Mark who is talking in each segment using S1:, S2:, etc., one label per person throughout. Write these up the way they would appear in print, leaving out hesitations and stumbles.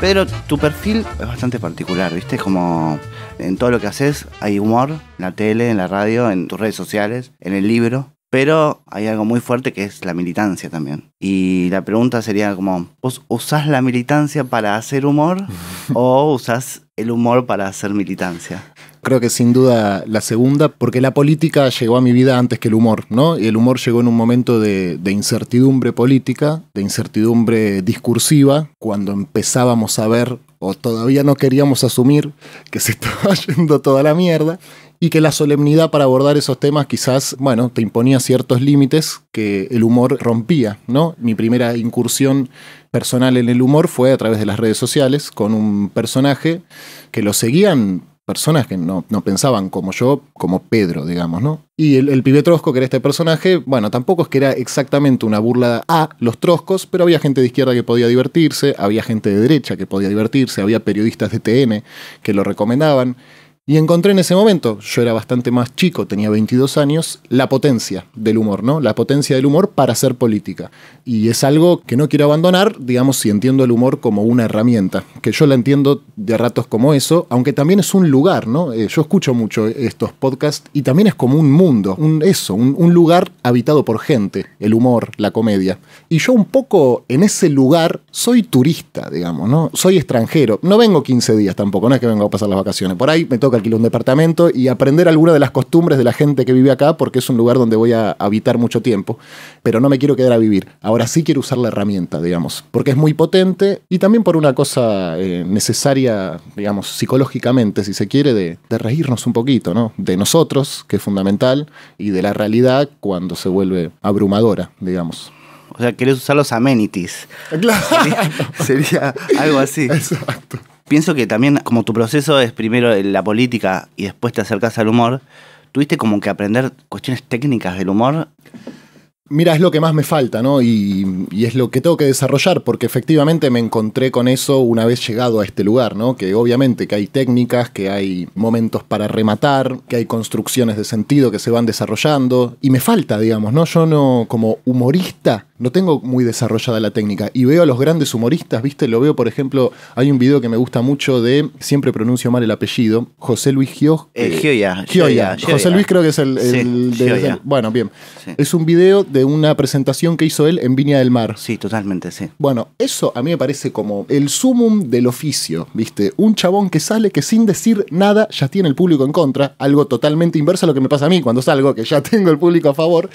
S1: Pedro, tu perfil es bastante particular, ¿viste? Es como en todo lo que haces hay humor, en la tele, en la radio, en tus redes sociales, en el libro. Pero hay algo muy fuerte que es la militancia también. Y la pregunta sería como, ¿vos usás la militancia para hacer humor o usás el humor para hacer militancia?
S2: Creo que sin duda la segunda, porque la política llegó a mi vida antes que el humor, ¿no? Y el humor llegó en un momento de incertidumbre política, de incertidumbre discursiva, cuando empezábamos a ver, o todavía no queríamos asumir, que se estaba yendo toda la mierda, y que la solemnidad para abordar esos temas quizás, bueno, te imponía ciertos límites que el humor rompía, ¿no? Mi primera incursión personal en el humor fue a través de las redes sociales, con un personaje que lo seguían personas que no pensaban como yo, como Pedro, digamos, ¿no? Y el pibe trosco, que era este personaje, bueno, tampoco es que era exactamente una burla a los troscos, pero había gente de izquierda que podía divertirse, había gente de derecha que podía divertirse, había periodistas de TN que lo recomendaban. Y encontré en ese momento, yo era bastante más chico, tenía 22 años, la potencia del humor, ¿no? La potencia del humor para hacer política. Y es algo que no quiero abandonar, digamos, si entiendo el humor como una herramienta, que yo la entiendo de ratos como eso, aunque también es un lugar, ¿no? Yo escucho mucho estos podcasts y también es como un mundo, un lugar habitado por gente, el humor, la comedia. Y yo un poco en ese lugar soy turista, digamos, ¿no? Soy extranjero, no vengo 15 días tampoco, no es que vengo a pasar las vacaciones, por ahí me toca alquilar un departamento y aprender alguna de las costumbres de la gente que vive acá, porque es un lugar donde voy a habitar mucho tiempo, pero no me quiero quedar a vivir. Ahora sí quiero usar la herramienta, digamos, porque es muy potente y también por una cosa necesaria, digamos, psicológicamente, si se quiere, de reírnos un poquito, ¿no? De nosotros, que es fundamental, y de la realidad cuando se vuelve abrumadora, digamos.
S1: O sea, querés usar los amenities.
S2: Claro.
S1: Sería algo así.
S2: Exacto.
S1: Pienso que también, como tu proceso es primero la política y después te acercas al humor, tuviste como que aprender cuestiones técnicas del humor.
S2: Mira, es lo que más me falta, ¿no? Y es lo que tengo que desarrollar, porque efectivamente me encontré con eso una vez llegado a este lugar, ¿no? Que obviamente que hay técnicas, que hay momentos para rematar, que hay construcciones de sentido que se van desarrollando, y me falta, digamos, ¿no? Yo no, como humorista, no tengo muy desarrollada la técnica, y veo a los grandes humoristas, ¿viste? Lo veo, por ejemplo, hay un video que me gusta mucho de, siempre pronuncio mal el apellido, José Luis Gioia. Gioia. José Luis creo que es bueno, bien. Sí. Es un video de una presentación que hizo él en Viña del Mar.
S1: Sí, totalmente, sí.
S2: Bueno, eso a mí me parece como el sumum del oficio, ¿viste? Un chabón que sale que sin decir nada ya tiene el público en contra, algo totalmente inverso a lo que me pasa a mí cuando salgo, que ya tengo el público a favor.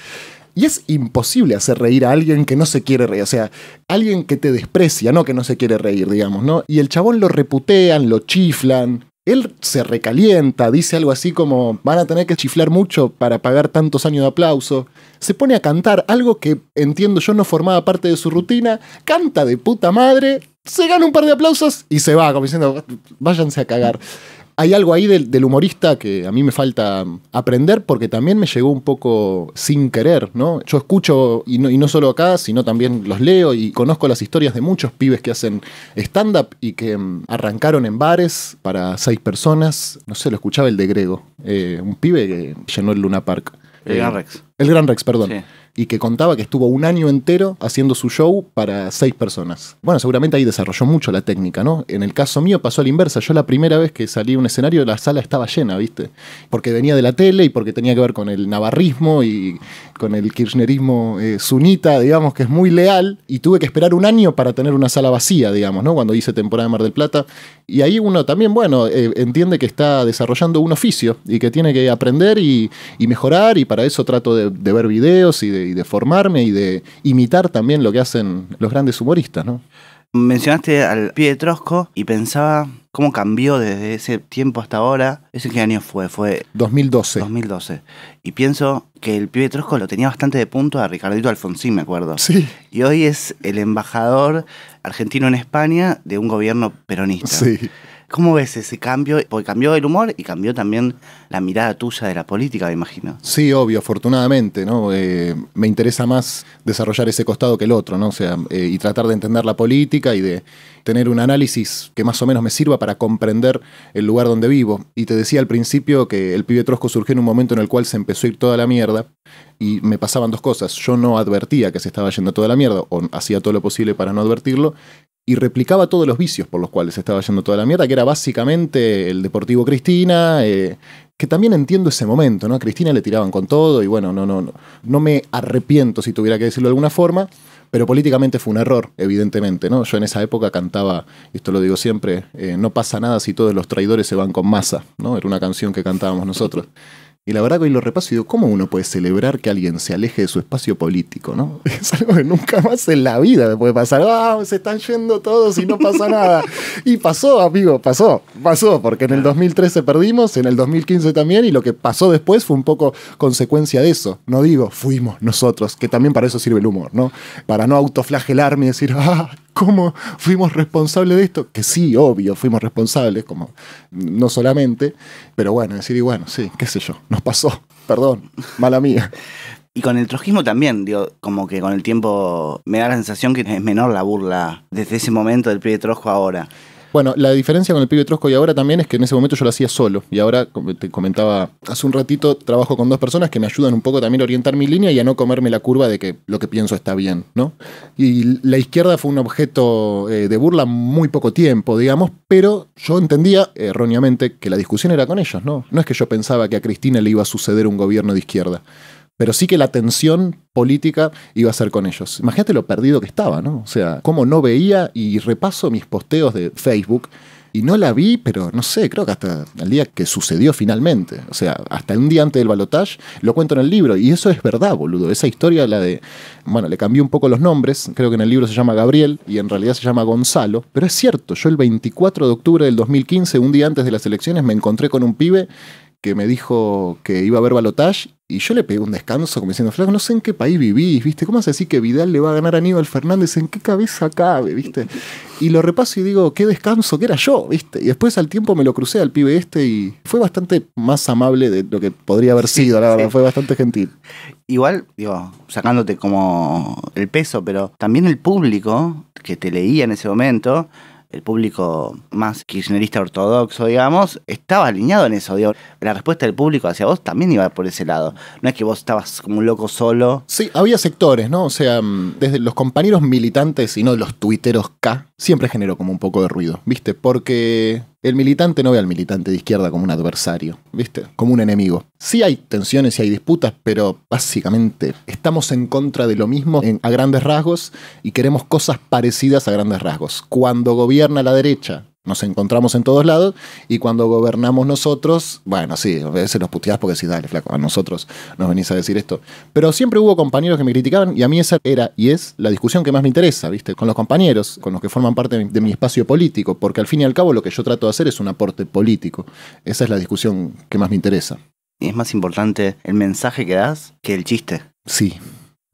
S2: Y es imposible hacer reír a alguien que no se quiere reír, o sea, alguien que te desprecia, no que no se quiere reír, digamos, ¿no? Y el chabón lo reputean, lo chiflan. Él se recalienta, dice algo así como van a tener que chiflar mucho para pagar tantos años de aplauso. Se pone a cantar algo que, entiendo yo, no formaba parte de su rutina. Canta de puta madre, se gana un par de aplausos y se va, como diciendo, váyanse a cagar. Hay algo ahí del humorista que a mí me falta aprender porque también me llegó un poco sin querer, ¿no? Yo escucho, y no solo acá, sino también los leo y conozco las historias de muchos pibes que hacen stand-up y que arrancaron en bares para 6 personas. No sé, lo escuchaba el de Grego, un pibe que llenó el Luna Park.
S1: El Gran Rex.
S2: El Gran Rex, perdón.
S1: Sí.
S2: Y que contaba que estuvo un año entero haciendo su show para 6 personas. Bueno, seguramente ahí desarrolló mucho la técnica, ¿no? En el caso mío pasó a la inversa. Yo la primera vez que salí a un escenario, la sala estaba llena, ¿viste? Porque venía de la tele y porque tenía que ver con el navarrismo y con el kirchnerismo sunita, digamos, que es muy leal. Y tuve que esperar un año para tener una sala vacía, digamos, ¿no? Cuando hice temporada de Mar del Plata. Y ahí uno también, bueno, entiende que está desarrollando un oficio y que tiene que aprender y mejorar. Y para eso trato de ver videos y de formarme y de imitar también lo que hacen los grandes humoristas, ¿no?
S1: Mencionaste al pibe Trosco y pensaba cómo cambió desde ese tiempo hasta ahora. ¿Ese qué año fue? Fue
S2: 2012.
S1: 2012. Y pienso que el pibe Trosco lo tenía bastante de punto a Ricardito Alfonsín, me acuerdo.
S2: Sí.
S1: Y hoy es el embajador argentino en España de un gobierno peronista.
S2: Sí.
S1: ¿Cómo ves ese cambio? Porque cambió el humor y cambió también la mirada tuya de la política, me imagino.
S2: Sí, obvio, afortunadamente, ¿no? Me interesa más desarrollar ese costado que el otro, ¿no? O sea, y tratar de entender la política y de tener un análisis que más o menos me sirva para comprender el lugar donde vivo. Y te decía al principio que el pibe Trosco surgió en un momento en el cual se empezó a ir toda la mierda y me pasaban dos cosas. Yo no advertía que se estaba yendo toda la mierda o hacía todo lo posible para no advertirlo. y replicaba todos los vicios por los cuales estaba yendo toda la mierda, que era básicamente el Deportivo Cristina, que también entiendo ese momento, ¿no? A Cristina le tiraban con todo y bueno, no me arrepiento, si tuviera que decirlo de alguna forma, pero políticamente fue un error, evidentemente, ¿no? Yo en esa época cantaba, esto lo digo siempre, no pasa nada si todos los traidores se van con Massa, ¿no? Era una canción que cantábamos nosotros. Y la verdad que hoy lo repaso y digo, ¿cómo uno puede celebrar que alguien se aleje de su espacio político, no? Es algo que nunca más en la vida me puede pasar. Se están yendo todos y no pasa nada. Y pasó, amigo, pasó, porque en el 2013 perdimos, en el 2015 también, y lo que pasó después fue un poco consecuencia de eso. No digo, fuimos nosotros, que también para eso sirve el humor, ¿no? Para no autoflagelarme y decir, ¿cómo fuimos responsables de esto? Que sí, obvio, fuimos responsables, como no solamente, pero bueno, decir, y bueno, sí, qué sé yo, nos pasó, perdón, mala mía.
S1: Y con el trotskismo también, digo, como que con el tiempo me da la sensación que es menor la burla desde ese momento del pibe Trotsko ahora.
S2: Bueno, la diferencia con el pibe Trotsko y ahora también es que en ese momento yo lo hacía solo. Y ahora, como te comentaba hace un ratito, trabajo con 2 personas que me ayudan un poco también a orientar mi línea y a no comerme la curva de que lo que pienso está bien, ¿no? Y la izquierda fue un objeto de burla muy poco tiempo, digamos, pero yo entendía erróneamente que la discusión era con ellos, ¿no? No es que yo pensaba que a Cristina le iba a suceder un gobierno de izquierda, pero sí que la tensión política iba a ser con ellos. Imagínate lo perdido que estaba, ¿no? O sea, cómo no veía y repaso mis posteos de Facebook y no la vi, pero no sé, creo que hasta el día que sucedió finalmente. O sea, hasta un día antes del balotaje, lo cuento en el libro. Y eso es verdad, boludo. Esa historia, la de... Bueno, le cambié un poco los nombres. Creo que en el libro se llama Gabriel y en realidad se llama Gonzalo. Pero es cierto, yo el 24 de octubre del 2015, un día antes de las elecciones, me encontré con un pibe que me dijo que iba a haber balotaje y yo le pegué un descanso como diciendo, flaco, no sé en qué país vivís, ¿viste? ¿Cómo se decir que Vidal le va a ganar a Aníbal Fernández? ¿En qué cabeza cabe, viste? Y lo repaso y digo, qué descanso, que era yo, ¿viste? Y después al tiempo me lo crucé al pibe y fue bastante más amable de lo que podría haber sido, la verdad, fue bastante gentil.
S1: Igual, digo, sacándote como el peso, pero también el público que te leía en ese momento, el público más kirchnerista ortodoxo, digamos, estaba alineado en eso. Digo, la respuesta del público hacia vos también iba por ese lado. No es que vos estabas como un loco solo.
S2: Sí, había sectores, ¿no? O sea, desde los compañeros militantes y no los tuiteros K, siempre generó como un poco de ruido, ¿viste? Porque el militante no ve al militante de izquierda como un adversario, ¿viste? Como un enemigo. Sí hay tensiones y hay disputas, pero básicamente estamos en contra de lo mismo a grandes rasgos y queremos cosas parecidas a grandes rasgos. Cuando gobierna la derecha, nos encontramos en todos lados y cuando gobernamos nosotros, bueno, sí, a veces nos puteás porque sí, dale, flaco, a nosotros nos venís a decir esto. Pero siempre hubo compañeros que me criticaban y a mí esa era y es la discusión que más me interesa, ¿viste? Con los compañeros, con los que forman parte de mi espacio político, porque al fin y al cabo lo que yo trato de hacer es un aporte político. Esa es la discusión que más me interesa.
S1: ¿Y es más importante el mensaje que das que el chiste?
S2: Sí.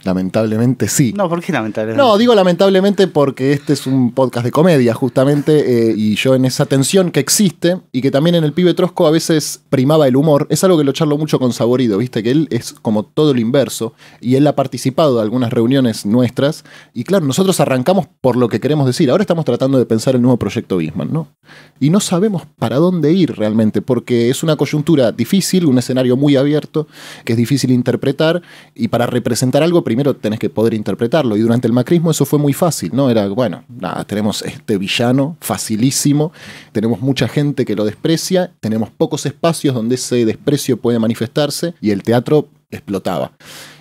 S2: Lamentablemente sí.
S1: No, ¿por qué lamentablemente?
S2: No, digo lamentablemente porque este es un podcast de comedia, justamente, y yo en esa tensión que existe, y que también en el pibe Trotsko a veces primaba el humor, es algo que lo charlo mucho con Saborido, viste, que él es como todo lo inverso, y él ha participado de algunas reuniones nuestras, y claro, nosotros arrancamos por lo que queremos decir, ahora estamos tratando de pensar el nuevo proyecto Bisman, ¿no? Y no sabemos para dónde ir realmente, porque es una coyuntura difícil, un escenario muy abierto, que es difícil interpretar, y para representar algo primero tenés que poder interpretarlo, y durante el macrismo eso fue muy fácil, ¿no? Era, bueno, nada, tenemos este villano facilísimo, tenemos mucha gente que lo desprecia, tenemos pocos espacios donde ese desprecio puede manifestarse, y el teatro explotaba.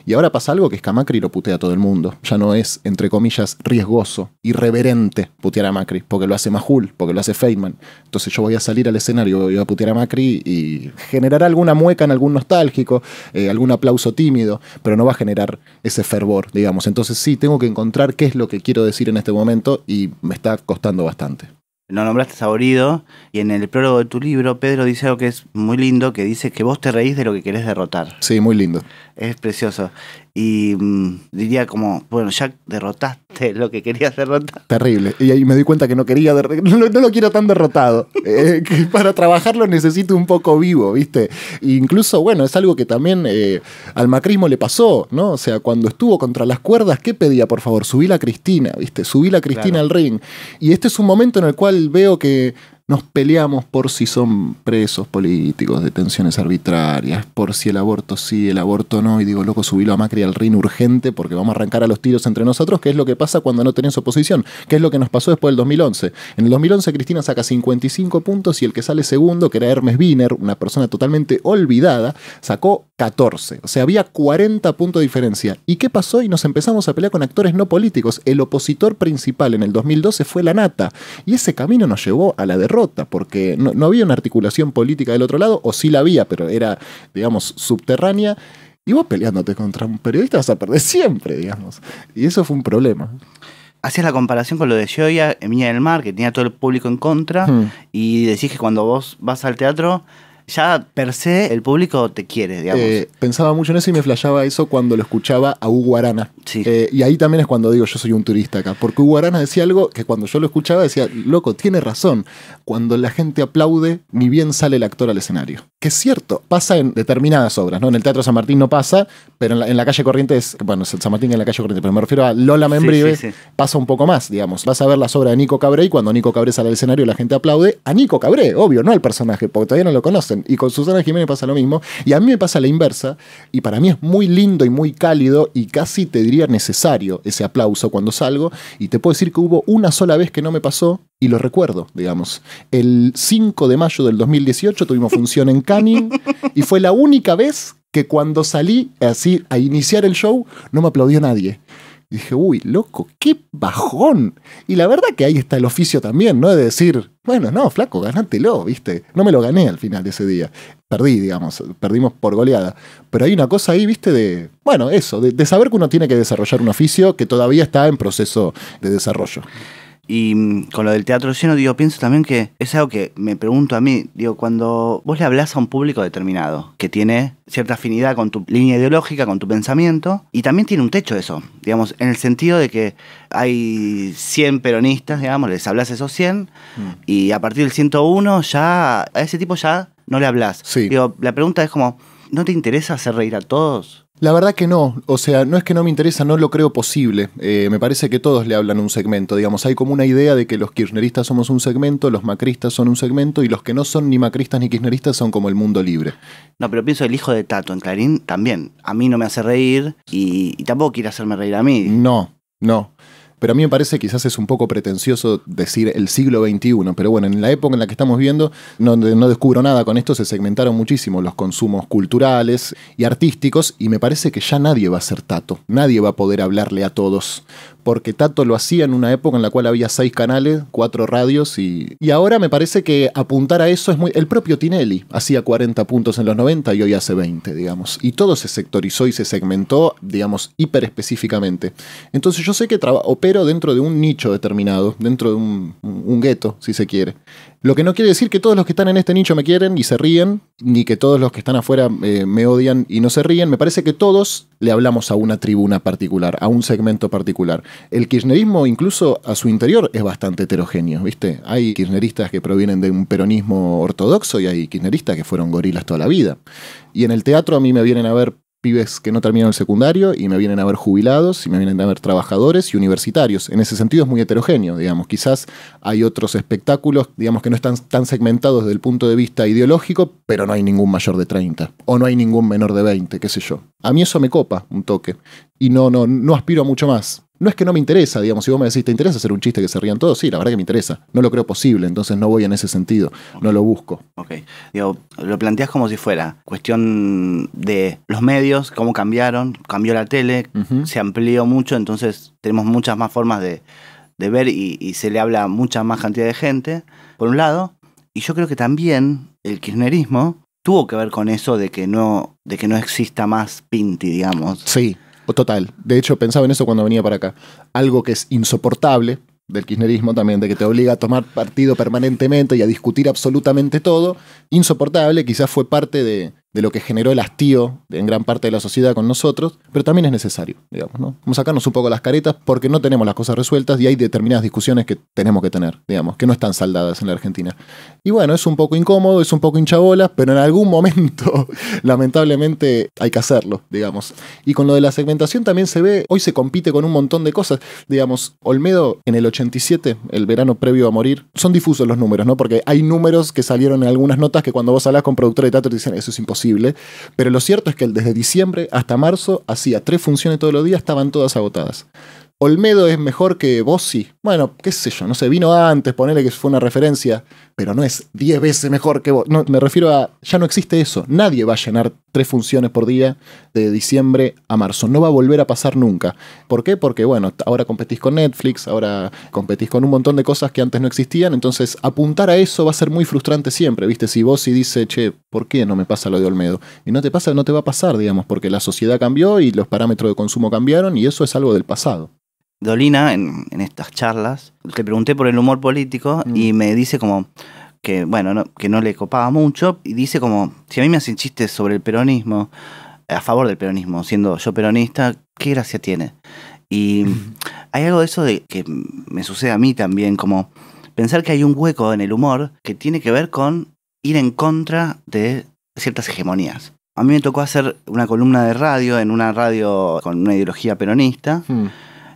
S2: Y ahora pasa algo que es que a Macri lo putea todo el mundo. Ya no es, entre comillas, riesgoso, irreverente putear a Macri, porque lo hace Majul, porque lo hace Feynman. Entonces yo voy a salir al escenario, voy a putear a Macri y generará alguna mueca en algún nostálgico, algún aplauso tímido, pero no va a generar ese fervor, digamos. Entonces sí, tengo que encontrar qué es lo que quiero decir en este momento y me está costando bastante.
S1: Lo nombraste Saborido y en el prólogo de tu libro Pedro dice algo que es muy lindo, que dice que vos te reís de lo que querés derrotar.
S2: Sí, muy lindo.
S1: Es precioso. Y diría como, bueno, ya derrotaste lo que querías derrotar.
S2: Terrible. Y ahí me di cuenta que no quería, no lo quiero tan derrotado. Que para trabajarlo necesito un poco vivo, ¿viste? E incluso, bueno, es algo que también al macrismo le pasó, ¿no? O sea, cuando estuvo contra las cuerdas, ¿qué pedía, por favor? Subí la Cristina, ¿viste? Subí la Cristina al ring. Y este es un momento en el cual veo que nos peleamos por si son presos políticos, detenciones arbitrarias, por si el aborto sí, el aborto no, y digo, loco, subilo a Macri al ring urgente porque vamos a arrancar a los tiros entre nosotros, que es lo que pasa cuando no tenés oposición, que es lo que nos pasó después del 2011. En el 2011 Cristina saca 55 puntos y el que sale segundo, que era Hermes Wiener, una persona totalmente olvidada, sacó 14. O sea, había 40 puntos de diferencia. ¿Y qué pasó? Y nos empezamos a pelear con actores no políticos. El opositor principal en el 2012 fue la Nata. Y ese camino nos llevó a la derrota, porque no había una articulación política del otro lado, o sí la había, pero era, digamos, subterránea. Y vos peleándote contra un periodista vas a perder siempre, digamos. Y eso fue un problema.
S1: Hacías la comparación con lo de Gioia en Viña del Mar, que tenía todo el público en contra, y decís que cuando vos vas al teatro, ya per se el público te quiere, digamos.
S2: Pensaba mucho en eso y me flashaba eso cuando lo escuchaba a Hugo Arana.
S1: Sí.
S2: Y ahí también es cuando digo yo soy un turista acá, porque Hugo Arana decía algo que cuando yo lo escuchaba decía, loco, tiene razón, cuando la gente aplaude, ni bien sale el actor al escenario. Que es cierto, pasa en determinadas obras, ¿no? En el Teatro San Martín no pasa, pero en la calle Corrientes, bueno, San Martín en la calle Corrientes, pero me refiero a Lola Membrive, sí. Pasa un poco más, digamos. Vas a ver las obras de Nico Cabré y cuando Nico Cabré sale al escenario la gente aplaude a Nico Cabré, obvio, no al personaje, porque todavía no lo conocen. Y con Susana Jiménez pasa lo mismo, y a mí me pasa la inversa, y para mí es muy lindo y muy cálido, y casi te diría necesario ese aplauso cuando salgo, y te puedo decir que hubo una sola vez que no me pasó, y lo recuerdo, digamos. El 5 de mayo del 2018 tuvimos función en Canning, y fue la única vez que cuando salí así a iniciar el show, no me aplaudió nadie. Y dije, uy, loco, qué bajón. Y la verdad que ahí está el oficio también, ¿no? De decir, bueno, no, flaco, ganátelo, ¿viste? No me lo gané al final de ese día. Perdí, digamos, perdimos por goleada. Pero hay una cosa ahí, ¿viste? De, bueno, eso, de saber que uno tiene que desarrollar un oficio que todavía está en proceso de desarrollo.
S1: Y con lo del teatro lleno, digo, pienso también que es algo que me pregunto a mí, digo, cuando vos le hablás a un público determinado, que tiene cierta afinidad con tu línea ideológica, con tu pensamiento, y también tiene un techo eso, digamos, en el sentido de que hay 100 peronistas, digamos, les hablas a esos 100, y a partir del 101 ya, a ese tipo ya no le hablas.
S2: Sí.
S1: Digo, la pregunta es como, ¿no te interesa hacer reír a todos?
S2: La verdad que no, o sea, no es que no me interesa, no lo creo posible. Me parece que todos le hablan un segmento, digamos, hay como una idea de que los kirchneristas somos un segmento, los macristas son un segmento y los que no son ni macristas ni kirchneristas son como el mundo libre.
S1: No, pero pienso el hijo de Tato en Clarín también, a mí no me hace reír y tampoco quiere hacerme reír a mí.
S2: No. Pero a mí me parece quizás es un poco pretencioso decir el siglo XXI, pero bueno, en la época en la que estamos viviendo, no descubro nada con esto, se segmentaron muchísimo los consumos culturales y artísticos y me parece que ya nadie va a ser Tato, nadie va a poder hablarle a todos, porque Tato lo hacía en una época en la cual había 6 canales, 4 radios y ahora me parece que apuntar a eso es muy... El propio Tinelli hacía 40 puntos en los 90 y hoy hace 20, digamos, y todo se sectorizó y se segmentó, digamos, hiper específicamente. Entonces yo sé que opero dentro de un nicho determinado, dentro de un gueto, si se quiere. Lo que no quiere decir que todos los que están en este nicho me quieren y se ríen, ni que todos los que están afuera me odian y no se ríen. Me parece que todos le hablamos a una tribuna particular, a un segmento particular. El kirchnerismo, incluso a su interior, es bastante heterogéneo, ¿viste? Hay kirchneristas que provienen de un peronismo ortodoxo y hay kirchneristas que fueron gorilas toda la vida. Y en el teatro a mí me vienen a ver pibes que no terminan el secundario y me vienen a ver jubilados y me vienen a ver trabajadores y universitarios. En ese sentido es muy heterogéneo, digamos. Quizás hay otros espectáculos, digamos, que no están tan segmentados desde el punto de vista ideológico, pero no hay ningún mayor de 30 o no hay ningún menor de 20, qué sé yo. A mí eso me copa un toque y no aspiro a mucho más. No es que no me interesa, digamos, si vos me decís, ¿te interesa hacer un chiste que se rían todos? Sí, la verdad que me interesa. No lo creo posible, entonces no voy en ese sentido, no lo busco.
S1: Ok, digo, lo planteás como si fuera cuestión de los medios, cómo cambiaron, cambió la tele, se amplió mucho, entonces tenemos muchas más formas de ver y se le habla a mucha más cantidad de gente, por un lado, y yo creo que también el kirchnerismo tuvo que ver con eso de que no exista más Pinti, digamos.
S2: Sí. Total. De hecho, pensaba en eso cuando venía para acá. Algo que es insoportable del kirchnerismo también, de que te obliga a tomar partido permanentemente y a discutir absolutamente todo, insoportable, quizás fue parte de de lo que generó el hastío en gran parte de la sociedad con nosotros, pero también es necesario, digamos, ¿no? Vamos a sacarnos un poco las caretas porque no tenemos las cosas resueltas y hay determinadas discusiones que tenemos que tener, digamos, que no están saldadas en la Argentina. Y bueno, es un poco incómodo, es un poco hinchabolas, pero en algún momento, lamentablemente, hay que hacerlo, digamos. Y con lo de la segmentación también se ve, hoy se compite con un montón de cosas, digamos, Olmedo en el 87, el verano previo a morir, son difusos los números, ¿no? Porque hay números que salieron en algunas notas que cuando vos hablas con productores de teatro te dicen, eso es imposible. Pero lo cierto es que desde diciembre hasta marzo hacía 3 funciones todos los días, estaban todas agotadas. Olmedo es mejor que Bossi. Bueno, qué sé yo, no sé, vino antes, ponele que fue una referencia, pero no es 10 veces mejor que vos. No, me refiero a, ya no existe eso. Nadie va a llenar 3 funciones por día de diciembre a marzo. No va a volver a pasar nunca. ¿Por qué? Porque, bueno, ahora competís con Netflix, ahora competís con un montón de cosas que antes no existían, entonces apuntar a eso va a ser muy frustrante siempre, ¿viste? Si Bossi dice, che, ¿por qué no me pasa lo de Olmedo? Y no te pasa, no te va a pasar, digamos, porque la sociedad cambió y los parámetros de consumo cambiaron y eso es algo del pasado.
S1: Dolina, en estas charlas, le pregunté por el humor político y me dice como que, bueno, que no le copaba mucho, y dice como, si a mí me hacen chistes sobre el peronismo, a favor del peronismo, siendo yo peronista, ¿qué gracia tiene? Y hay algo de eso de que me sucede a mí también, como pensar que hay un hueco en el humor que tiene que ver con ir en contra de ciertas hegemonías. A mí me tocó hacer una columna de radio en una radio con una ideología peronista.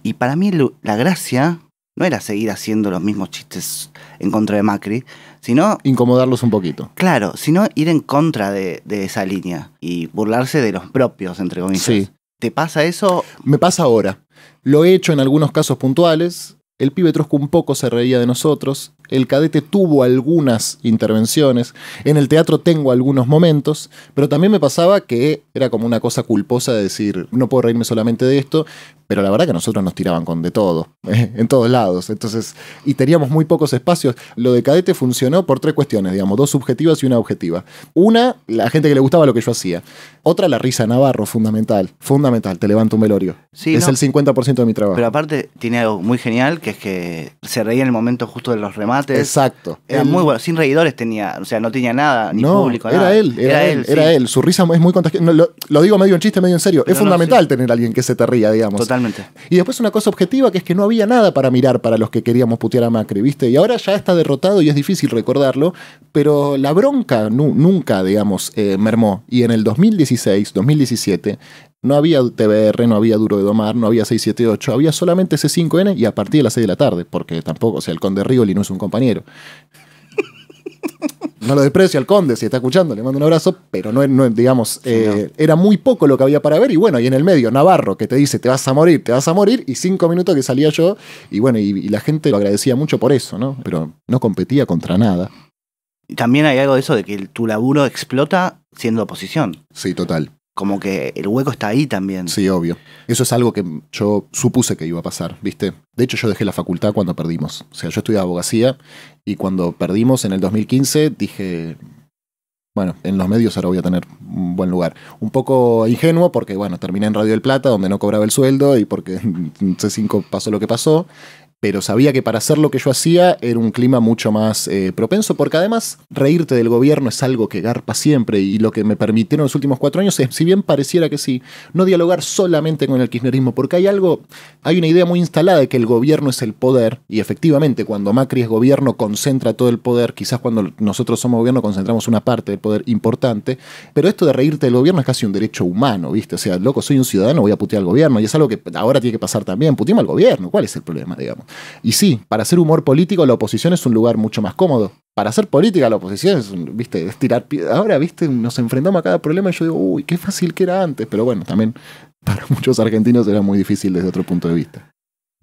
S1: Y para mí la gracia no era seguir haciendo los mismos chistes en contra de Macri, sino...
S2: incomodarlos un poquito.
S1: Claro, sino ir en contra de esa línea y burlarse de los propios, entre comillas.
S2: Sí.
S1: ¿Te pasa eso?
S2: Me pasa ahora. Lo he hecho en algunos casos puntuales. El pibe Trosco un poco se reía de nosotros. El Cadete tuvo algunas intervenciones. En el teatro tengo algunos momentos. Pero también me pasaba que era como una cosa culposa de decir, no puedo reírme solamente de esto. Pero la verdad que nosotros nos tiraban con de todo, en todos lados. Entonces, y teníamos muy pocos espacios. Lo de Cadete funcionó por 3 cuestiones, digamos, 2 subjetivas y una objetiva. Una, la gente que le gustaba lo que yo hacía. Otra, la risa de Navarro, fundamental. Fundamental, te levanto un velorio. Sí, es el 50% de mi trabajo.
S1: Pero aparte, tiene algo muy genial, que es que se reía en el momento justo de los remates.
S2: Exacto.
S1: Era muy bueno, sin reidores tenía, o sea, no tenía nada, ni público,
S2: era
S1: nada.
S2: Era él. Su risa es muy contagiosa. No, lo digo medio en chiste, medio en serio. Pero es fundamental tener a alguien que se te ría, digamos.
S1: Totalmente.
S2: Y después una cosa objetiva, que es que no había nada para mirar para los que queríamos putear a Macri, ¿viste? Y ahora ya está derrotado y es difícil recordarlo, pero la bronca nunca, digamos, mermó. Y en el 2016, 2017... no había TBR, no había Duro de Domar, no había 678, había solamente C5N y a partir de las 6 de la tarde, porque tampoco, o sea, el Conde Rigoli no es un compañero. No lo desprecio al Conde, si está escuchando, le mando un abrazo, pero no digamos, era muy poco lo que había para ver, y bueno, y en el medio, Navarro, que te dice, te vas a morir, y 5 minutos que salía yo, y bueno, y la gente lo agradecía mucho por eso, ¿no? Pero no competía contra nada.
S1: Y también hay algo de eso de que tu laburo explota siendo oposición.
S2: Sí, total.
S1: Como que el hueco está ahí también.
S2: Sí, obvio. Eso es algo que yo supuse que iba a pasar, ¿viste? De hecho, yo dejé la facultad cuando perdimos. O sea, yo estudiaba abogacía y cuando perdimos en el 2015 dije, bueno, en los medios ahora voy a tener un buen lugar. Un poco ingenuo porque, bueno, terminé en Radio del Plata, donde no cobraba el sueldo y porque en C5 pasó lo que pasó. Pero sabía que para hacer lo que yo hacía era un clima mucho más propenso, porque además reírte del gobierno es algo que garpa siempre, y lo que me permitieron los últimos 4 años es, si bien pareciera que sí, no dialogar solamente con el kirchnerismo, porque hay una idea muy instalada de que el gobierno es el poder, y efectivamente cuando Macri es gobierno concentra todo el poder, quizás cuando nosotros somos gobierno concentramos una parte del poder importante, pero esto de reírte del gobierno es casi un derecho humano, ¿viste? O sea, loco, soy un ciudadano, voy a putear al gobierno, y es algo que ahora tiene que pasar también, puteamos al gobierno, ¿cuál es el problema, digamos? Y sí, para hacer humor político la oposición es un lugar mucho más cómodo. Para hacer política la oposición es, ¿viste? Es tirar piedras. Ahora, ¿viste? Nos enfrentamos a cada problema y yo digo, uy, qué fácil que era antes. Pero bueno, también para muchos argentinos era muy difícil desde otro punto de vista.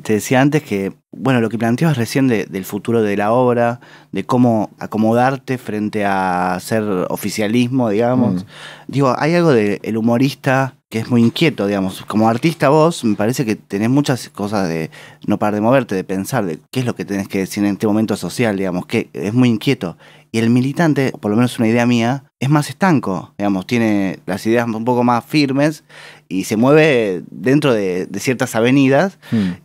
S1: Te decía antes que, bueno, lo que planteabas recién del futuro de la obra, de cómo acomodarte frente a hacer oficialismo, digamos. Digo, hay algo del humorista que es muy inquieto, digamos. Como artista vos, me parece que tenés muchas cosas de no parar de moverte, de pensar, de qué es lo que tenés que decir en este momento social, digamos, que es muy inquieto. Y el militante, por lo menos una idea mía, es más estanco, digamos, tiene las ideas un poco más firmes y se mueve dentro de ciertas avenidas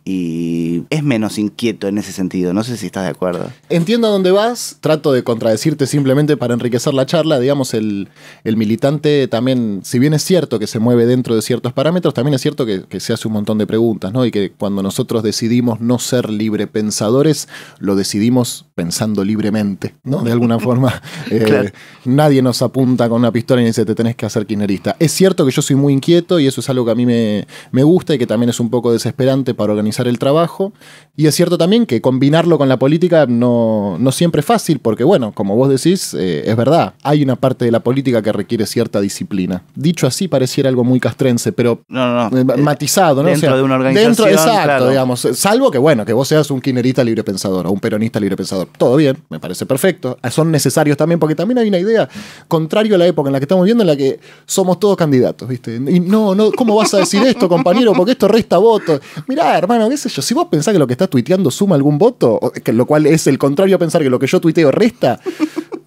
S1: y es menos inquieto en ese sentido. No sé si estás de acuerdo.
S2: Entiendo a dónde vas, trato de contradecirte simplemente para enriquecer la charla. Digamos, el militante también, si bien es cierto que se mueve dentro de ciertos parámetros, también es cierto que se hace un montón de preguntas, ¿no? Y que cuando nosotros decidimos no ser librepensadores, lo decidimos pensando libremente, ¿no? De alguna forma,
S1: Claro.
S2: nadie nos apunta con una pistola y dice te tenés que hacer kirchnerista. Es cierto que yo soy muy inquieto y eso es algo que a mí me gusta y que también es un poco desesperante para organizar el trabajo. Y es cierto también que combinarlo con la política no siempre es fácil, porque bueno, como vos decís, es verdad, hay una parte de la política que requiere cierta disciplina. Dicho así pareciera algo muy castrense, pero
S1: No.
S2: matizado, ¿no?
S1: Dentro
S2: o sea,
S1: de una organización,
S2: exacto,
S1: claro.
S2: digamos. Salvo que, bueno, que vos seas un kirchnerista librepensador o un peronista librepensador. Todo bien, me parece perfecto. Son necesarios también, porque también hay una idea contrario a la época en la que estamos viviendo, en la que somos todos candidatos, ¿viste? Y no, ¿cómo vas a decir esto, compañero? Porque esto resta votos. Mirá, hermano, qué sé yo, si vos pensás que lo que estás tuiteando suma algún voto, lo cual es el contrario a pensar que lo que yo tuiteo resta,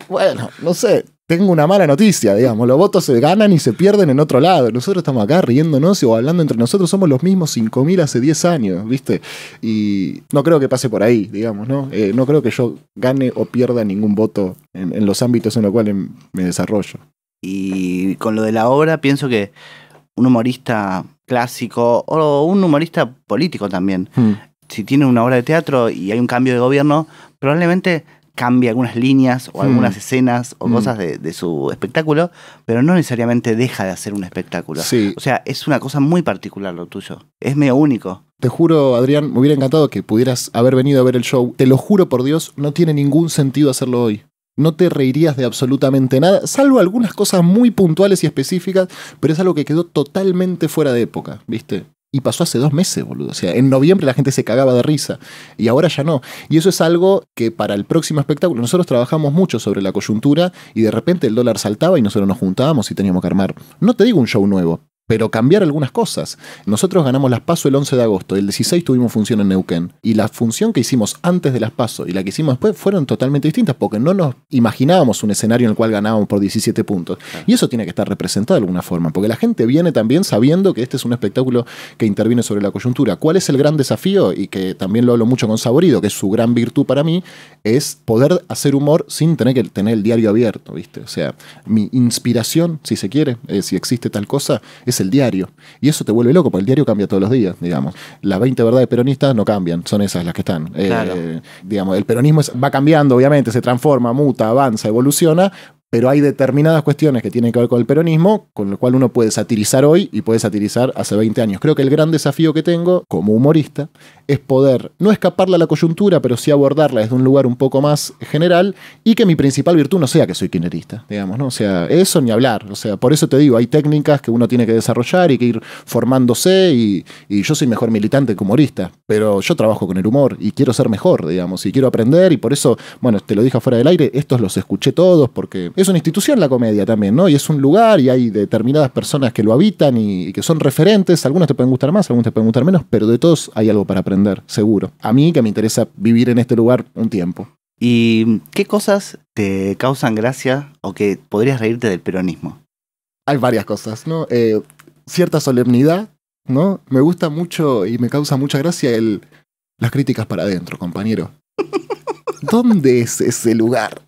S2: bueno, no sé. Tengo una mala noticia, digamos, los votos se ganan y se pierden en otro lado. Nosotros estamos acá riéndonos o hablando entre nosotros, somos los mismos 5.000 hace 10 años, ¿viste? Y no creo que pase por ahí, digamos, ¿no? No creo que yo gane o pierda ningún voto en los ámbitos en los cuales me desarrollo.
S1: Y con lo de la obra, pienso que un humorista clásico o un humorista político también, si tiene una obra de teatro y hay un cambio de gobierno, probablemente cambia algunas líneas o algunas escenas o cosas de su espectáculo, pero no necesariamente deja de hacer un espectáculo.
S2: Sí.
S1: O sea, es una cosa muy particular lo tuyo. Es medio único.
S2: Te juro, Adrián, me hubiera encantado que pudieras haber venido a ver el show. Te lo juro por Dios, no tiene ningún sentido hacerlo hoy. No te reirías de absolutamente nada, salvo algunas cosas muy puntuales y específicas, pero es algo que quedó totalmente fuera de época, ¿viste? Y pasó hace 2 meses, boludo. O sea, en noviembre la gente se cagaba de risa. Y ahora ya no. Y eso es algo que para el próximo espectáculo, nosotros trabajamos mucho sobre la coyuntura y de repente el dólar saltaba y nosotros nos juntábamos y teníamos que armar, no te digo un show nuevo, pero cambiar algunas cosas. Nosotros ganamos las PASO el 11 de agosto, el 16 tuvimos función en Neuquén, y la función que hicimos antes de las PASO y la que hicimos después fueron totalmente distintas, porque no nos imaginábamos un escenario en el cual ganábamos por 17 puntos. Y eso tiene que estar representado de alguna forma, porque la gente viene también sabiendo que este es un espectáculo que interviene sobre la coyuntura. ¿Cuál es el gran desafío? Y que también lo hablo mucho con Saborido, que es su gran virtud para mí, es poder hacer humor sin tener que tener el diario abierto, ¿viste? O sea, mi inspiración, si se quiere, si existe tal cosa, es el diario. Y eso te vuelve loco, porque el diario cambia todos los días, digamos. Las 20 verdades peronistas no cambian, son esas las que están.
S1: Claro.
S2: Digamos, el peronismo va cambiando, obviamente, se transforma, muta, avanza, evoluciona, pero hay determinadas cuestiones que tienen que ver con el peronismo, con lo cual uno puede satirizar hoy y puede satirizar hace 20 años. Creo que el gran desafío que tengo como humorista es poder no escaparle a la coyuntura, pero sí abordarla desde un lugar un poco más general y que mi principal virtud no sea que soy kirchnerista, digamos, ¿no? O sea, eso ni hablar. O sea, por eso te digo, hay técnicas que uno tiene que desarrollar y que ir formándose y yo soy mejor militante que humorista, pero yo trabajo con el humor y quiero ser mejor, digamos, y quiero aprender y por eso, bueno, te lo dije afuera del aire, estos los escuché todos porque es una institución la comedia también, ¿no? Y es un lugar y hay determinadas personas que lo habitan y que son referentes. Algunos te pueden gustar más, algunos te pueden gustar menos, pero de todos hay algo para aprender, seguro. A mí que me interesa vivir en este lugar un tiempo.
S1: ¿Y qué cosas te causan gracia o que podrías reírte del peronismo?
S2: Hay varias cosas, ¿no? Cierta solemnidad, ¿no? Me gusta mucho y me causa mucha gracia las críticas para adentro, compañero. ¿Dónde es ese lugar?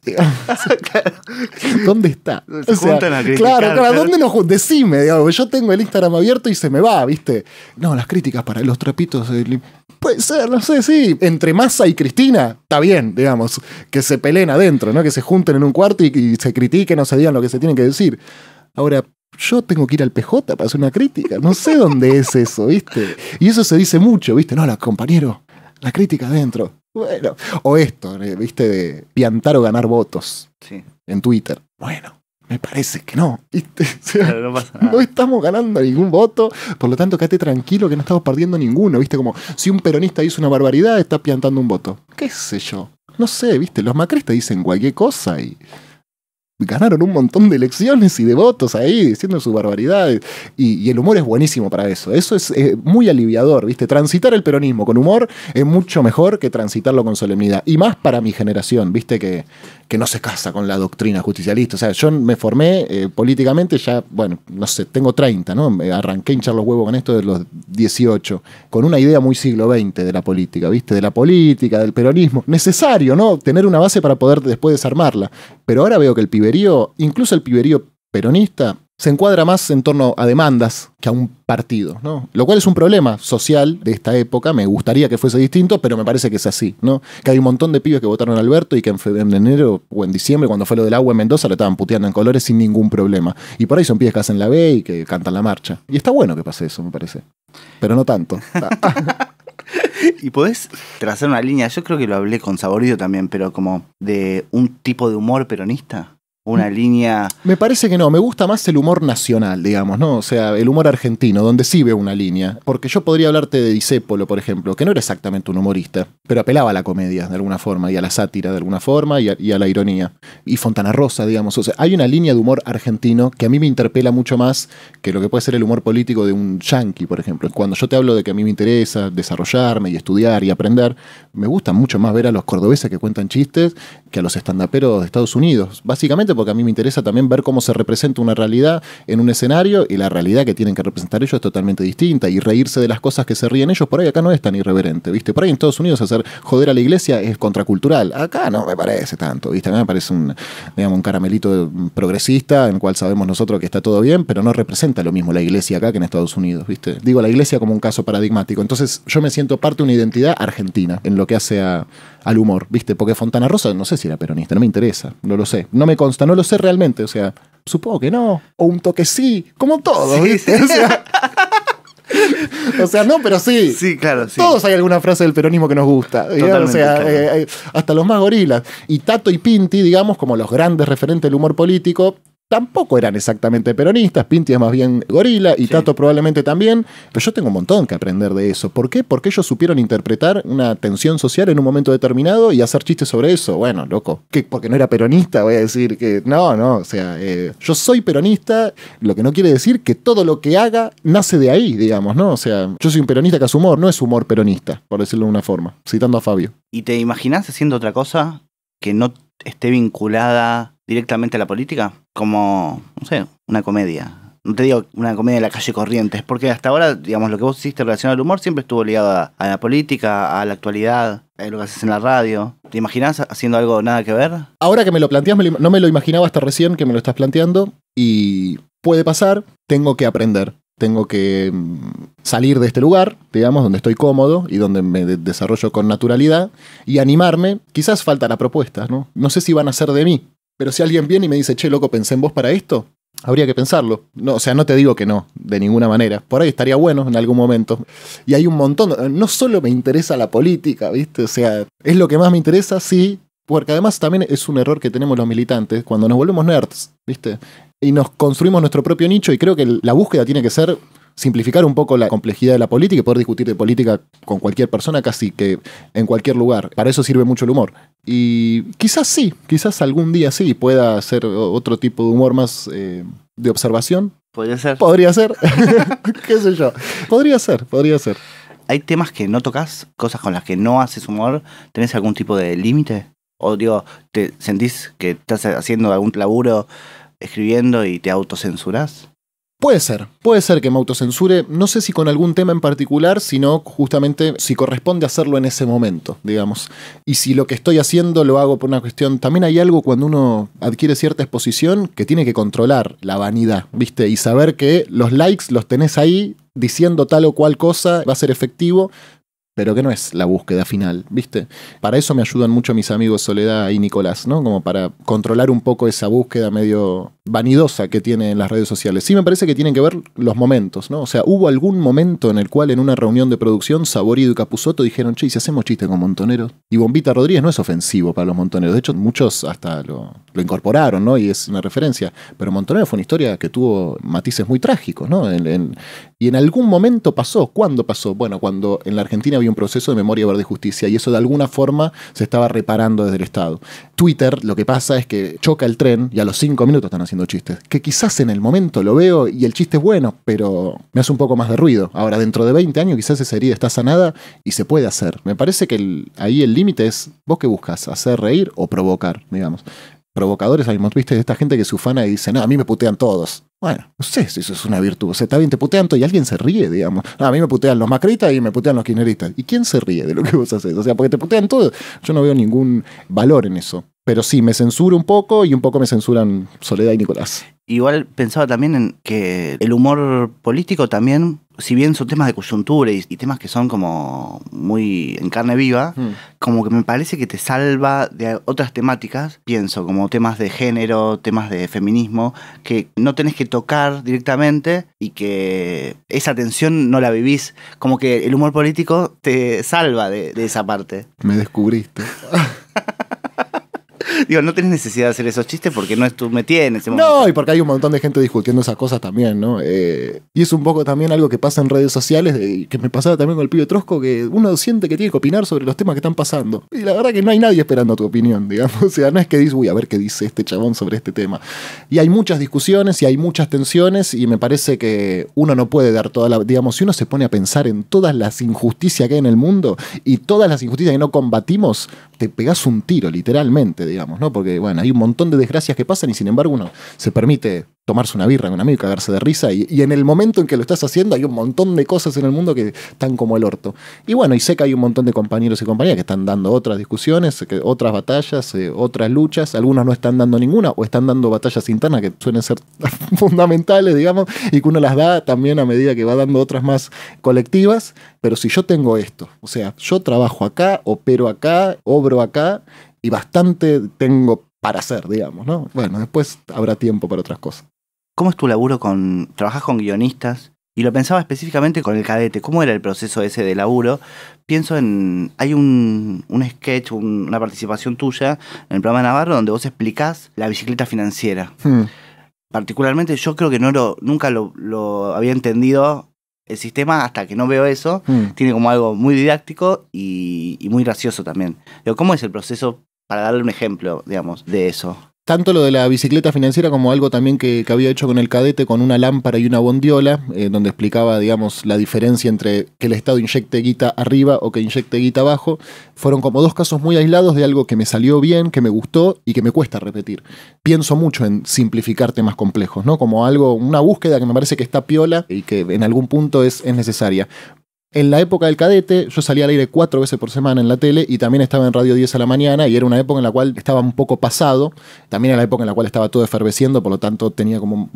S2: ¿Dónde está?
S1: Se juntan a criticar,
S2: claro, ¿dónde nos juntan? Decime, digamos, yo tengo el Instagram abierto y se me va, ¿viste? No, las críticas para los trapitos. Puede ser, no sé, sí. Entre Massa y Cristina, está bien, digamos, que se peleen adentro, ¿no? Que se junten en un cuarto y se critiquen o se digan lo que se tienen que decir. Ahora, yo tengo que ir al PJ para hacer una crítica. No sé dónde es eso, ¿viste? Y eso se dice mucho, ¿viste? No, compañero, la crítica adentro. Bueno, o esto, ¿viste? De piantar o ganar votos en Twitter. Bueno, me parece que no, ¿viste? O sea,
S1: Claro, no pasa nada.
S2: no estamos ganando ningún voto, por lo tanto, quédate tranquilo que no estamos perdiendo ninguno, ¿viste? Como si un peronista hizo una barbaridad, está piantando un voto. ¿Qué sé yo? No sé, ¿viste? Los macristas dicen cualquier cosa y ganaron un montón de elecciones y de votos ahí diciendo sus barbaridades. Y el humor es buenísimo para eso. Eso es muy aliviador, ¿viste? Transitar el peronismo con humor es mucho mejor que transitarlo con solemnidad. Y más para mi generación, ¿viste? Que que no se casa con la doctrina justicialista. O sea, yo me formé políticamente ya, bueno, no sé, tengo 30, ¿no? Me arranqué a hinchar los huevos con esto de los 18, con una idea muy siglo XX de la política, ¿viste? De la política, del peronismo. Necesario, ¿no? Tener una base para poder después desarmarla. Pero ahora veo que el piberío, incluso el piberío peronista, se encuadra más en torno a demandas que a un partido, ¿no? Lo cual es un problema social de esta época. Me gustaría que fuese distinto, pero me parece que es así, ¿no? Que hay un montón de pibes que votaron a Alberto y que en enero o en diciembre, cuando fue lo del agua en Mendoza, lo estaban puteando en colores sin ningún problema. Y por ahí son pibes que hacen la B y que cantan la marcha. Y está bueno que pase eso, me parece. Pero no tanto.
S1: ¿Y podés trazar una línea? Yo creo que lo hablé con Saborido también, pero como de un tipo de humor peronista. Una línea...
S2: Me parece que no, me gusta más el humor nacional, digamos, ¿no? O sea, el humor argentino, donde sí veo una línea. Porque yo podría hablarte de Discépolo, por ejemplo, que no era exactamente un humorista, pero apelaba a la comedia de alguna forma, y a la sátira de alguna forma, y a la ironía. Y Fontana Rosa, digamos. O sea, hay una línea de humor argentino que a mí me interpela mucho más que lo que puede ser el humor político de un yanqui, por ejemplo. Cuando yo te hablo de que a mí me interesa desarrollarme y estudiar y aprender, me gusta mucho más ver a los cordobeses que cuentan chistes que a los estandaperos de Estados Unidos. Básicamente porque a mí me interesa también ver cómo se representa una realidad en un escenario y la realidad que tienen que representar ellos es totalmente distinta y reírse de las cosas que se ríen ellos por ahí acá no es tan irreverente, ¿viste? Por ahí en Estados Unidos hacer joder a la iglesia es contracultural. Acá no me parece tanto, ¿viste? A mí me parece un caramelito progresista en el cual sabemos nosotros que está todo bien, pero no representa lo mismo la iglesia acá que en Estados Unidos, ¿viste? Digo la iglesia como un caso paradigmático. Entonces yo me siento parte de una identidad argentina en lo que hace al humor, ¿viste? Porque Fontana Rosa no sé si era peronista, no me interesa, no lo sé. No me consta, no lo sé realmente, o sea, supongo que no. O un toque sí, como todo,
S1: Sí.
S2: ¿viste? O sea, no, pero sí.
S1: Sí, claro, sí.
S2: Todos hay alguna frase del peronismo que nos gusta. O sea,
S1: claro.
S2: hasta los más gorilas. Y Tato y Pinti, digamos, como los grandes referentes del humor político, tampoco eran exactamente peronistas. Pinti es más bien gorila y
S1: Sí.
S2: Tato probablemente también. Pero yo tengo un montón que aprender de eso. ¿Por qué? Porque ellos supieron interpretar una tensión social en un momento determinado y hacer chistes sobre eso. Bueno, loco. ¿Qué? Porque no era peronista, voy a decir que no. O sea, yo soy peronista, lo que no quiere decir que todo lo que haga nace de ahí, digamos, ¿no? O sea, yo soy un peronista que hace humor, no es humor peronista, por decirlo de una forma, citando a Fabio.
S1: ¿Y te imaginás haciendo otra cosa que no esté vinculada directamente a la política? Como, no sé, una comedia. No te digo una comedia de la calle Corrientes, porque hasta ahora, digamos, lo que vos hiciste relacionado al humor siempre estuvo ligado a la política, a la actualidad, a lo que haces en la radio. ¿Te imaginás haciendo algo nada que ver?
S2: Ahora que me lo planteas, no me lo imaginaba hasta recién que me lo estás planteando y puede pasar, tengo que aprender. Tengo que salir de este lugar, digamos, donde estoy cómodo y donde me desarrollo con naturalidad y animarme. Quizás falta la propuesta, ¿no? No sé si van a ser de mí, pero si alguien viene y me dice, che, loco, pensé en vos para esto, habría que pensarlo. No, o sea, no te digo que no, de ninguna manera. Por ahí estaría bueno en algún momento. Y hay un montón, no solo me interesa la política, ¿viste? O sea, es lo que más me interesa, sí, porque además también es un error que tenemos los militantes cuando nos volvemos nerds, ¿viste? Y nos construimos nuestro propio nicho y creo que la búsqueda tiene que ser simplificar un poco la complejidad de la política y poder discutir de política con cualquier persona casi que en cualquier lugar. Para eso sirve mucho el humor. Y quizás sí, quizás algún día sí pueda hacer otro tipo de humor más de observación.
S1: ¿Podría ser?
S2: Podría ser. ¿Qué sé yo? Podría ser.
S1: ¿Hay temas que no tocas? ¿Cosas con las que no haces humor? ¿Tenés algún tipo de límite? ¿O digo, te sentís que estás haciendo algún laburo escribiendo y te autocensurás?
S2: Puede ser que me autocensure, no sé si con algún tema en particular, sino justamente si corresponde hacerlo en ese momento, digamos. Y si lo que estoy haciendo lo hago por una cuestión, también hay algo cuando uno adquiere cierta exposición que tiene que controlar la vanidad, ¿viste? Y saber que los likes los tenés ahí diciendo tal o cual cosa va a ser efectivo, pero que no es la búsqueda final, ¿viste? Para eso me ayudan mucho mis amigos Soledad y Nicolás, ¿no? Como para controlar un poco esa búsqueda medio vanidosa que tiene en las redes sociales. Sí me parece que tienen que ver los momentos, ¿no? O sea, hubo algún momento en el cual en una reunión de producción Saborido y Capusotto dijeron, che, ¿y si hacemos chiste con montoneros? Y Bombita Rodríguez no es ofensivo para los montoneros. De hecho, muchos hasta lo incorporaron, ¿no? Y es una referencia. Pero Montonero fue una historia que tuvo matices muy trágicos, ¿no? Y en algún momento pasó. ¿Cuándo pasó? Bueno, cuando en la Argentina había un proceso de memoria, verdad y justicia, y eso de alguna forma se estaba reparando desde el Estado. Twitter, lo que pasa es que choca el tren y a los 5 minutos están haciendo viendo chistes. Que quizás en el momento lo veo y el chiste es bueno, pero me hace un poco más de ruido. Ahora, dentro de 20 años quizás esa herida está sanada y se puede hacer. Me parece que ahí el límite es, ¿vos qué buscas? ¿Hacer reír o provocar, digamos? Provocadores, hay viste esta gente que se ufana y dice, no, a mí me putean todos. Bueno, no sé si eso es una virtud. O sea, está bien, te putean todo y alguien se ríe, digamos. No, a mí me putean los macristas y me putean los kirchneristas. ¿Y quién se ríe de lo que vos haces? O sea, porque te putean todo. Yo no veo ningún valor en eso. Pero sí, me censuro un poco y un poco me censuran Soledad y Nicolás.
S1: Igual pensaba también en que el humor político también, si bien son temas de coyuntura y temas que son como muy en carne viva, como que me parece que te salva de otras temáticas, pienso, como temas de género, temas de feminismo, que no tenés que tocar directamente y que esa tensión no la vivís. Como que el humor político te salva de esa parte.
S2: Me descubriste.
S1: Digo, no tenés necesidad de hacer esos chistes porque no es tu métier en ese momento.
S2: No, y porque hay un montón de gente discutiendo esas cosas también, ¿no? Y es un poco también algo que pasa en redes sociales, que me pasaba también con el pibe Trosco, que uno siente que tiene que opinar sobre los temas que están pasando. Y la verdad que no hay nadie esperando tu opinión, digamos. O sea, no es que dices, uy, a ver qué dice este chabón sobre este tema. Y hay muchas discusiones y hay muchas tensiones y me parece que uno no puede dar toda la... Digamos, si uno se pone a pensar en todas las injusticias que hay en el mundo y todas las injusticias que no combatimos, te pegás un tiro, literalmente, digamos, ¿no? Porque, bueno, hay un montón de desgracias que pasan y sin embargo uno se permite tomarse una birra con un amigo y cagarse de risa y en el momento en que lo estás haciendo hay un montón de cosas en el mundo que están como el orto. Y bueno, y sé que hay un montón de compañeros y compañeras que están dando otras discusiones, otras batallas, otras luchas, algunos no están dando ninguna o están dando batallas internas que suelen ser fundamentales, digamos, y que uno las da también a medida que va dando otras más colectivas, pero si yo tengo esto, o sea, yo trabajo acá, opero acá, obro acá y bastante tengo para hacer, digamos, ¿no? Bueno, después habrá tiempo para otras cosas.
S1: ¿Cómo es tu laburo trabajás con guionistas? Y lo pensaba específicamente con El Cadete. ¿Cómo era el proceso ese de laburo? Pienso hay un sketch, una participación tuya en el programa de Navarro donde vos explicás la bicicleta financiera. Particularmente yo creo que nunca lo había entendido el sistema hasta que no veo eso. Tiene como algo muy didáctico y muy gracioso también. Digo, ¿cómo es el proceso para darle un ejemplo, digamos, de eso?
S2: Tanto lo de la bicicleta financiera como algo también que había hecho con El Cadete con una lámpara y una bondiola, donde explicaba, digamos, la diferencia entre que el Estado inyecte guita arriba o que inyecte guita abajo. Fueron como dos casos muy aislados de algo que me salió bien, que me gustó y que me cuesta repetir. Pienso mucho en simplificar temas complejos, ¿no? Como algo, una búsqueda que me parece que está piola y que en algún punto es necesaria. En la época del Cadete, yo salía al aire 4 veces por semana en la tele y también estaba en Radio 10 a la mañana y era una época en la cual estaba un poco pasado, también era la época en la cual estaba todo efervesciendo, por lo tanto tenía como,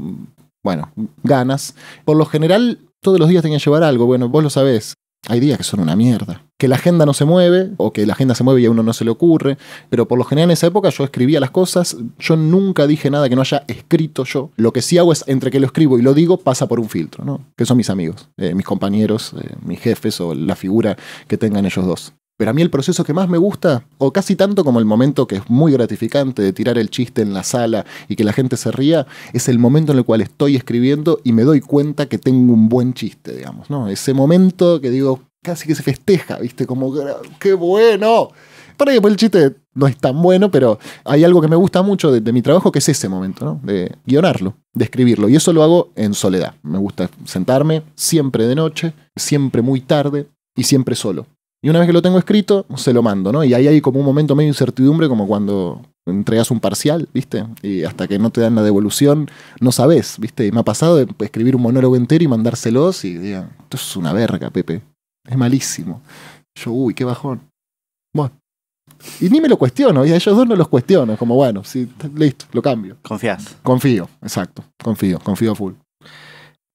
S2: bueno, ganas. Por lo general, todos los días tenía que llevar algo, bueno, vos lo sabés. Hay días que son una mierda. Que la agenda no se mueve, o que la agenda se mueve y a uno no se le ocurre. Pero por lo general en esa época yo escribía las cosas. Yo nunca dije nada que no haya escrito yo. Lo que sí hago es, entre que lo escribo y lo digo, pasa por un filtro, ¿no? Que son mis amigos, mis compañeros, mis jefes o la figura que tengan ellos dos. Pero a mí el proceso que más me gusta, o casi tanto como el momento que es muy gratificante de tirar el chiste en la sala y que la gente se ría, es el momento en el cual estoy escribiendo y me doy cuenta que tengo un buen chiste, digamos, ¿no? Ese momento que digo, casi que se festeja, ¿viste? Como, ¡qué bueno! Por ahí después el chiste no es tan bueno, pero hay algo que me gusta mucho de mi trabajo, que es ese momento, ¿no? De guionarlo, de escribirlo. Y eso lo hago en soledad. Me gusta sentarme siempre de noche, siempre muy tarde y siempre solo. Y una vez que lo tengo escrito, se lo mando, ¿no? Y ahí hay como un momento medio de incertidumbre, como cuando entregas un parcial, ¿viste? Y hasta que no te dan la devolución, no sabés, ¿viste? Y me ha pasado de escribir un monólogo entero y mandárselos y digan, esto es una verga, Pepe. Es malísimo. Yo, uy, qué bajón. Bueno. Y ni me lo cuestiono, y a ellos dos no los cuestiono. Es como, bueno, sí, listo, lo cambio.
S1: Confías.
S2: Confío, exacto. Confío a full.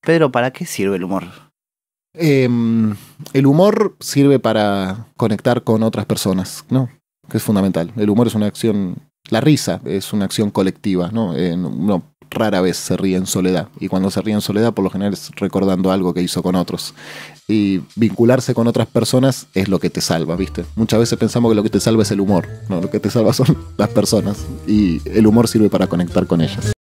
S1: Pedro, ¿para qué sirve el humor?
S2: El humor sirve para conectar con otras personas, ¿no? Que es fundamental. El humor es una acción, la risa es una acción colectiva, ¿no? Uno rara vez se ríe en soledad, y cuando se ríe en soledad por lo general es recordando algo que hizo con otros. Y vincularse con otras personas es lo que te salva, ¿viste? Muchas veces pensamos que lo que te salva es el humor, no, lo que te salva son las personas, y el humor sirve para conectar con ellas.